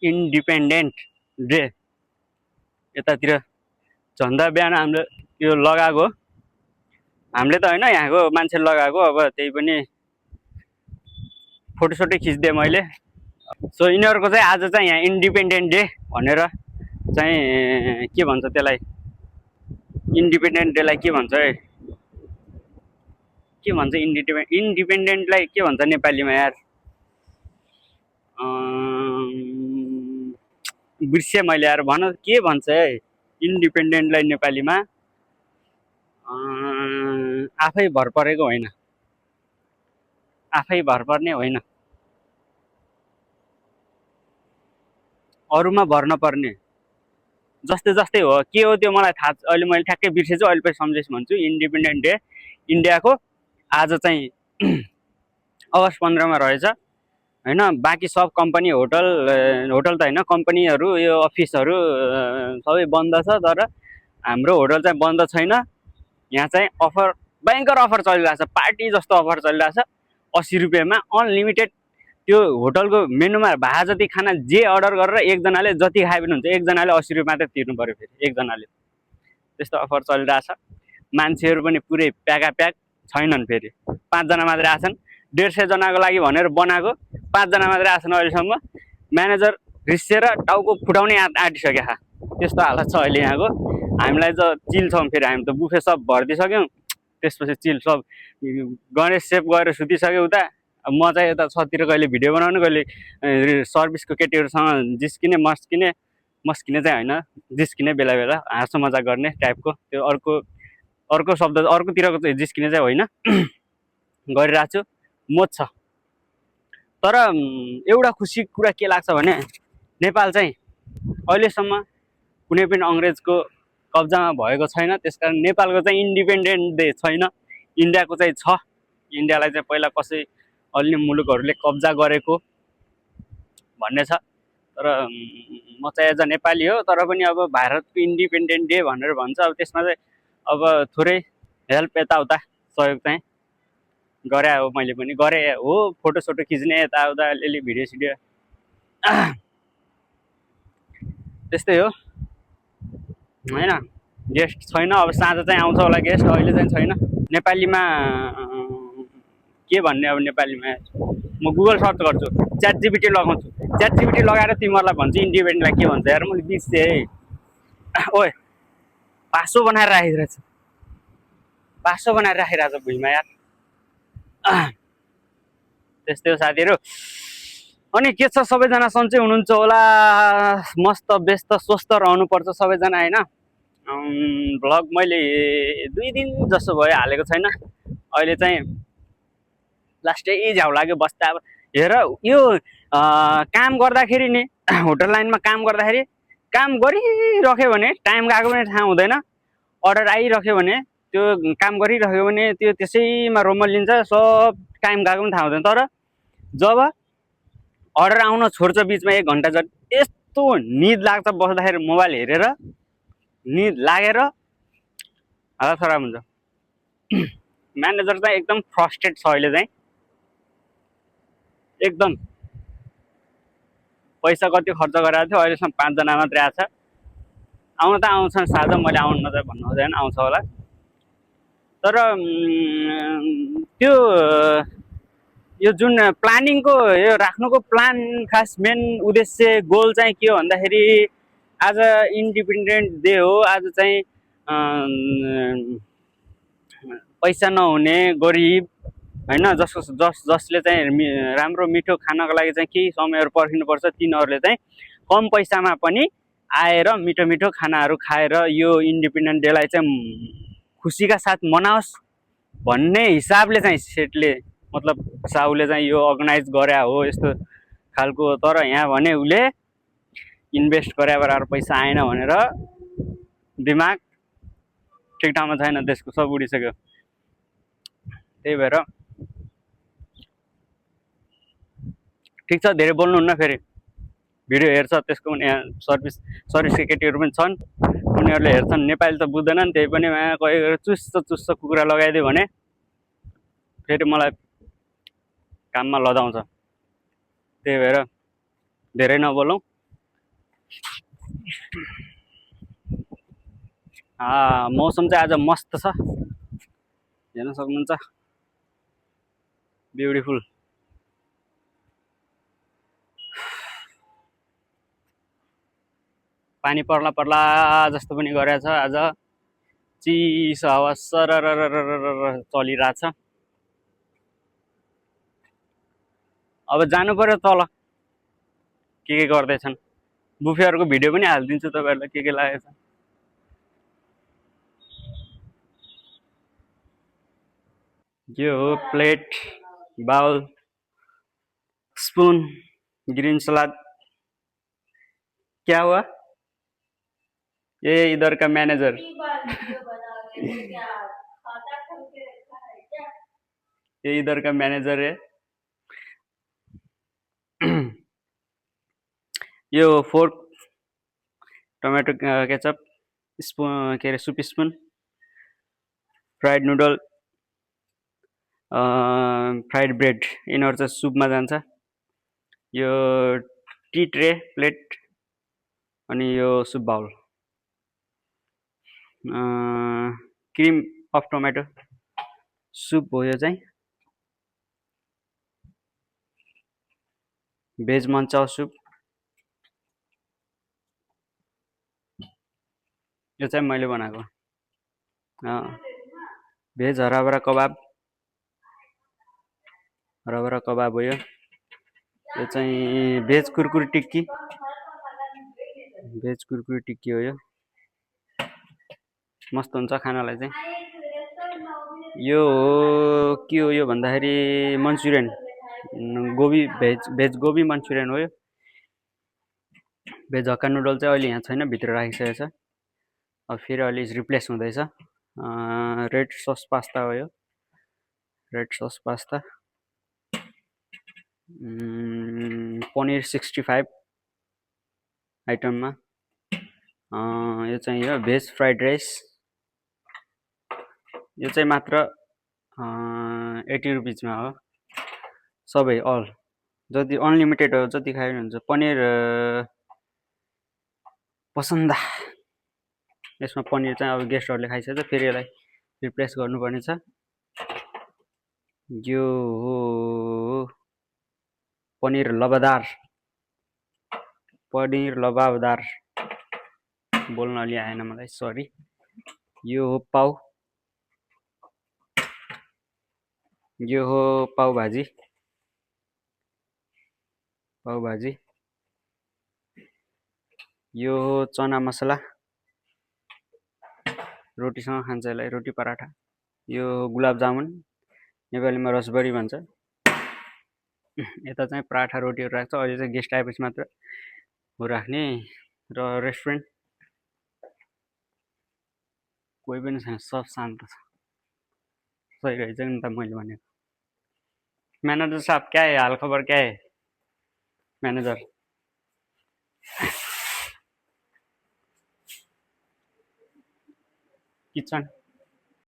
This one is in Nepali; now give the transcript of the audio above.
इन्डिपेन्डेन्ट डे यतातिर झन्डा बिहान हामीले यो लगाएको, हामीले त होइन यहाँको मान्छे लगाएको। अब त्यही पनि फोटोसोटो खिचिदिएँ मैले। सो यिनीहरूको चाहिँ आज चाहिँ यहाँ इन्डिपेन्डेन्ट डे भनेर चाहिँ के भन्छ त्यसलाई, इन्डिपेन्डेन्ट डेलाई के भन्छ है, के भन्छ इन्डिपेन्डेन्टलाई के भन्छ नेपालीमा यार, बिर्सेँ मैले यार, भन के भन्छ है इन्डिपेन्डेन्टलाई नेपालीमा। आफै भर परेको होइन, आफै भर पर्ने होइन, अरूमा भर नपर्ने, जस्तै जस्तै हो। के हो त्यो मलाई थाहा, अहिले मैले ठ्याक्कै बिर्सेछु, अहिले पछि सम्झेछु भन्छु। इन्डिपेन्डेन्ट डे इन्डियाको आज चाहिँ अगस्त 15मा रहेछ होइन। बाँकी सब कम्पनी होटल त होइन, कम्पनीहरू यो अफिसहरू सबै बन्द छ, तर हाम्रो होटल चाहिँ बन्द छैन। यहाँ चाहिँ अफर, भयङ्कर अफर चलिरहेछ, पार्टी जस्तो अफर चलिरहेछ। 80 रुपियाँमा अनलिमिटेड त्यो होटलको मेनुमा भए जति खाना जे अर्डर गरेर एकजनाले जति खाए पनि हुन्छ। एकजनाले 80 रुपियाँ मात्रै तिर्नु पऱ्यो, फेरि एकजनाले। त्यस्तो अफर चलिरहेछ। मान्छेहरू पनि पुरै प्याकाप्याक छैनन्, फेरि 5 जना मात्रै आछन्। 150 जनाको लागि भनेर बनाएको, 5 जना मात्रै आछन् अहिलेसम्म। म्यानेजर रिसेर टाउको फुटाउने आँटिसक्यो। त्यस्तो हालत छ अहिले यहाँको। हामीलाई त चिल छौँ, फेरि हामी त बुफे सब भरिदिइसक्यौँ। त्यसपछि चिल सब गणेश सेफ गएर सुतिसक्यो उता। म चाहिँ यता छतिर कहिले भिडियो बनाउनु, कहिले सर्भिसको केटीहरूसँग जिस्किने मस्किने चाहिँ होइन, जिस्किने बेला बेला हाँसो मजाक गर्ने टाइपको। त्यो अर्को शब्द, अर्कोतिरको चाहिँ जिस्किने चाहिँ होइन, गरिरहेको छु। मोज छ। तर एउटा खुसी कुरा के लाग्छ भने नेपाल चाहिँ अहिलेसम्म कुनै पनि अङ्ग्रेजको कब्जामा भएको छैन। त्यसकारण नेपालको चाहिँ इन्डिपेन्डेन्ट डे छैन, इन्डियाको चाहिँ छ। इन्डियालाई चाहिँ पहिला कसै अन्य मुलुकहरूले कब्जा गरेको भन्ने छ। तर म चाहिँ एज अ नेपाली हो, तर पनि अब भारतको इन्डिपेन्डेन्ट डे भनेर भन्छ। अब त्यसमा चाहिँ अब थोरै हेल्प यताउता सहयोग चाहिँ गरे हो, मैले पनि गरेँ हो। फोटोसोटो खिच्ने यताउता अलिअलि भिडियो सिडियो त्यस्तै हो होइन। गेस्ट छैन, अब साँझ चाहिँ आउँछ होला गेस्ट, अहिले चाहिँ छैन। नेपालीमा के भन्ने, अब नेपालीमा म गुगल सर्च गर्छु, च्याट जिपिटी लगाउँछु। च्याट जिपिटी लगाएर तिमीहरूलाई भन्छु इन्डिपेन्डेन्टलाई के भन्छ यार, मैले बिर्सेँ है। ओए पासो बनाएर राखिरहेछ, पासो बनाएर राखिरहेछ भुइँमा यार। त्यस्तै हो साथीहरू। अनि के छ, सबैजना सन्चै हुनुहुन्छ होला? मस्त व्यस्त स्वस्थ रहनुपर्छ सबैजना होइन। भ्लग मैले 2 दिन जस्तो भयो हालेको छैन। अहिले चाहिँ लास्टै झ्याउ लाग्यो बस्दा। अब हेर, यो काम गर्दाखेरि नि, होटल लाइनमा काम गर्दाखेरि काम गरिरह्यो भने टाइम गएको पनि थाहा हुँदैन। अर्डर आइरह्यो भने, त्यो काम गरिरह्यो भने त्यो त्यसैमा रोमलिन्छ, सब टाइम गएको पनि थाहा हुँदैन। तर जब अर्डर आउन छोड्छ बिचमा 1 घन्टा जति, यस्तो निद लाग्छ बस्दाखेरि, मोबाइल हेरेर निद लागेर हालत खराब हुन्छ। म्यानेजर चाहिँ एकदम फ्रस्ट्रेट छ अहिले चाहिँ, एकदम। पैसा कति खर्च गरेको थियो, अहिलेसम्म 5 जना मात्रै आछ। आउन त आउँछन् साझ, मैले आउनु नजाने भन्नु खोजेन, आउँछ होला। तर त्यो यो जुन प्लानिङको यो राख्नुको प्लान, खास मेन उद्देश्य गोल चाहिँ के हो भन्दाखेरि, आज इन्डिपेन्डेन्ट डे हो। आज चाहिँ पैसा नहुने गरिब होइन, जसले चाहिँ राम्रो मिठो खानको लागि चाहिँ केही समयहरू पर्खिनुपर्छ, तिनीहरूले चाहिँ कम पैसामा पनि आएर मिठो मिठो खानाहरू खाएर यो इन्डिपेन्डेन्ट डेलाई चाहिँ खुसीका साथ मनाओस् भन्ने हिसाबले चाहिँ सेटले, मतलब साहुले चाहिँ यो अर्गनाइज गरे हो यस्तो खालको। तर यहाँ भने उसले इन्भेस्ट गरे बराबर पैसा आएन भनेर दिमाग ठिक ठाउँमा छैन, त्यसको सब उडिसक्यो। त्यही भएर ठिक छ, धेरै बोल्नुहुन्न, फेरि भिडियो हेर्छ त्यसको पनि। यहाँ सर्भिसको केटीहरू पनि छन्, उनीहरूले हेर्छन्। नेपाली त बुझ्दैनन्, त्यही पनि कोही चुस्स कुखुरा लगाइदियो भने फेरि मलाई काममा लदाउँछ। त्यही भएर धेरै नबोलौँ। मौसम चाहिँ आज मस्त छ, हेर्न सक्नुहुन्छ, ब्युटिफुल। पानी पर्ला पर्ला जस्तो पनि गरेको छ आज, चिसो हावा सरर चलिरहेछ। अब जानु पर्यो तल, के गर्दैछन्। बुफेहरूको भिडियो पनि हालिदिन्छु तपाईँहरूलाई, के लागेको छ। यो हो plate, bowl, spoon, green salad. क्या हुआ? ये इधर का मैनेजर। ये इधर का मैनेजर है। यो फोर्क, टोमेटो केचप, स्पून के अरे soup spoon, fried noodle, fried bread, यिनीहरू चाहिँ सुपमा जान्छ। यो टी ट्रे, प्लेट, अनि यो soup bowl, cream of tomato soup हो। यो चाहिँ भेज मन्चाउ सुप। यो चाहिँ मैले बनाएको भेज हराभरा कबाब, हराभरा कबाब हो। यो चाहिँ भेज कुरकुरी टिक्की, भेज कुरकुरी टिक्की हो। यो मस्त हुन्छ खानालाई चाहिँ। यो हो के हो यो भन्दाखेरि मन्चुरियन, गोबी, भेज गोबी मन्चुरियन हो। यो भेज हक्का नुडल चाहिँ अहिले यहाँ छैन, भित्र राखिसकेको छ। अब फेरि अहिले रिप्लेस हुँदैछ। रेड सस पास्ता हो यो, रेड सस पास्ता। पनिर 65 आइटममा। यो चाहिँ यो भेज फ्राइड राइस, यो चाहिँ मात्र 80 रुपिजमा हो। सबै अल, जति अनलिमिटेड हो, जति खायो हुन्छ। पनिर पसन्दा, यसमा पनिर चाहिँ अब गेस्टहरूले खाइसकेछ, फेरि यसलाई रिप्लेस गर्नुपर्ने छ। यो हो पनिर लबाबदार, पनिर लबाबदार, बोल्न अलि आएन मलाई, सरी। यो हो पाउ, यो हो पाउ भाजी, पाउ भाजी। यो हो चना मसला, रोटीसँग खान्छ यसलाई, रोटी पराठा। यो गुलाब जामुन, नेपालीमा रसबरी भन्छ। यता चाहिँ पराठा रोटीहरू राख्छ। अहिले चाहिँ गेस्ट आएपछि मात्र हो राख्ने। र रेस्टुरेन्ट कोही पनि छैन, सब शान्त छ। सही रहेछ नि त मैले भनेको। मैनेजर साहब क्या है, हाल खबर क्या है मैनेजर? किचन